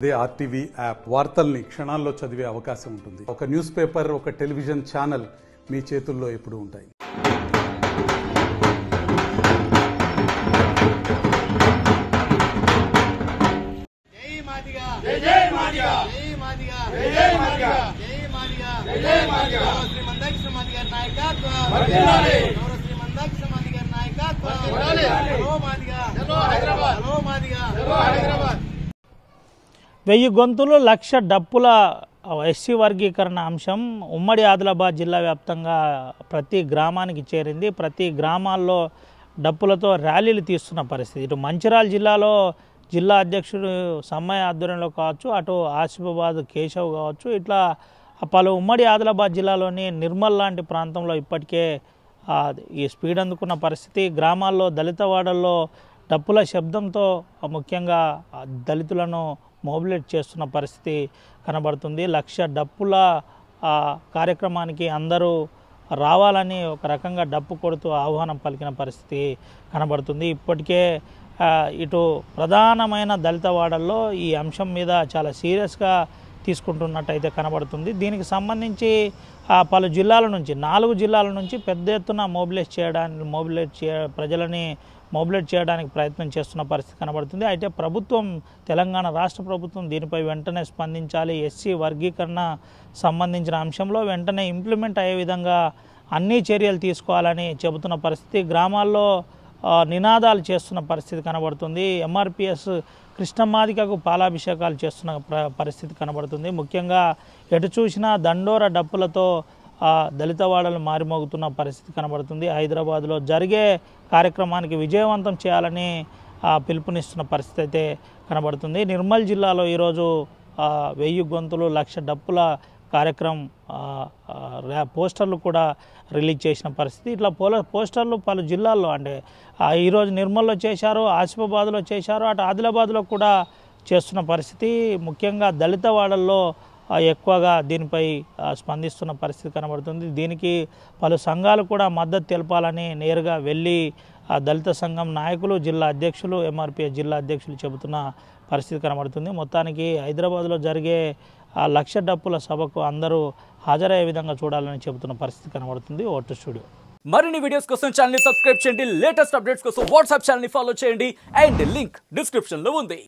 అదే RTV app వార్తల్ని క్షణాల్లో చదివే అవకాశం ఉంటుంది. ఒక న్యూస్ పేపర్, ఒక టెలివిజన్ ఛానల్ మీ చేతుల్లో ఎప్పుడూ ఉంటాయి. వెయ్యి గొంతులు లక్ష డప్పుల ఎస్సీ వర్గీకరణ అంశం ఉమ్మడి ఆదిలాబాద్ జిల్లా వ్యాప్తంగా ప్రతి గ్రామానికి చేరింది. ప్రతి గ్రామాల్లో డప్పులతో ర్యాలీలు తీస్తున్న పరిస్థితి. ఇటు మంచిర్యాల జిల్లాలో జిల్లా అధ్యక్షుడు సమ్మయ్య ఆధ్వర్యంలో కావచ్చు, అటు ఆసిఫాబాద్ కేశవ్ కావచ్చు, ఇట్లా పలు ఉమ్మడి ఆదిలాబాద్ జిల్లాలోని నిర్మల్ లాంటి ప్రాంతంలో ఇప్పటికే ఈ స్పీడ్ అందుకున్న పరిస్థితి. గ్రామాల్లో దళితవాడల్లో డప్పుల శబ్దంతో ముఖ్యంగా దళితులను మొబిలైట్ చేస్తున్న పరిస్థితి కనబడుతుంది. లక్ష డప్పుల కార్యక్రమానికి అందరూ రావాలని ఒక రకంగా డప్పు కొడుతూ ఆహ్వానం పలికిన పరిస్థితి కనబడుతుంది. ఇప్పటికే ఇటు ప్రధానమైన దళితవాడల్లో ఈ అంశం మీద చాలా సీరియస్గా తీసుకుంటున్నట్టయితే కనబడుతుంది. దీనికి సంబంధించి పలు జిల్లాల నుంచి 4 జిల్లాల నుంచి పెద్ద ఎత్తున ప్రజలని మొబిలైట్ చేయడానికి ప్రయత్నం చేస్తున్న పరిస్థితి కనబడుతుంది. అయితే ప్రభుత్వం, తెలంగాణ రాష్ట్ర ప్రభుత్వం దీనిపై వెంటనే స్పందించాలి. ఎస్సీ వర్గీకరణ సంబంధించిన అంశంలో వెంటనే ఇంప్లిమెంట్ అయ్యే విధంగా అన్ని చర్యలు తీసుకోవాలని చెబుతున్న పరిస్థితి. గ్రామాల్లో నినాదాలు చేస్తున్న పరిస్థితి కనబడుతుంది. ఎంఆర్పిఎస్ కృష్ణమాదికకు పాలాభిషేకాలు చేస్తున్న పరిస్థితి కనబడుతుంది. ముఖ్యంగా ఎటు చూసినా దండోర డప్పులతో దళితవాడలు మారిమోగుతున్న పరిస్థితి కనబడుతుంది. హైదరాబాద్లో జరిగే కార్యక్రమానికి విజయవంతం చేయాలని పిలుపునిస్తున్న పరిస్థితి అయితే కనబడుతుంది. నిర్మల్ జిల్లాలో ఈరోజు 1000 గొంతులు లక్ష డప్పుల కార్యక్రమం పోస్టర్లు కూడా రిలీజ్ చేసిన పరిస్థితి. ఇట్లా పోస్టర్లు పలు జిల్లాల్లో, అంటే ఈరోజు నిర్మల్లో చేశారు, ఆసిఫాబాద్లో చేశారు, అటు ఆదిలాబాద్లో కూడా చేస్తున్న పరిస్థితి. ముఖ్యంగా దళితవాడల్లో ఎక్కువగా దీనిపై స్పందిస్తున్న పరిస్థితి కనబడుతుంది. దీనికి పలు సంఘాలు కూడా మద్దతు తెలపాలని నేరుగా వెళ్ళి దళిత సంఘం నాయకులు, జిల్లా అధ్యక్షులు, ఎంఆర్పిఎస్ జిల్లా అధ్యక్షులు చెబుతున్న పరిస్థితి కనబడుతుంది. మొత్తానికి హైదరాబాద్లో జరిగే లక్ష డప్పుల సభకు అందరూ హాజరయ్యే విధంగా చూడాలని చెబుతున్న పరిస్థితి కనబడుతుంది. Vote studio. మరిన్ని వీడియోస్ కోసం ఛానల్ ని సబ్స్క్రైబ్ చేయండి. లేటెస్ట్ అప్డేట్స్ కోసం వాట్సాప్ ఛానల్ ని ఫాలో చేయండి. అండ్ లింక్ డిస్క్రిప్షన్ లో ఉంది.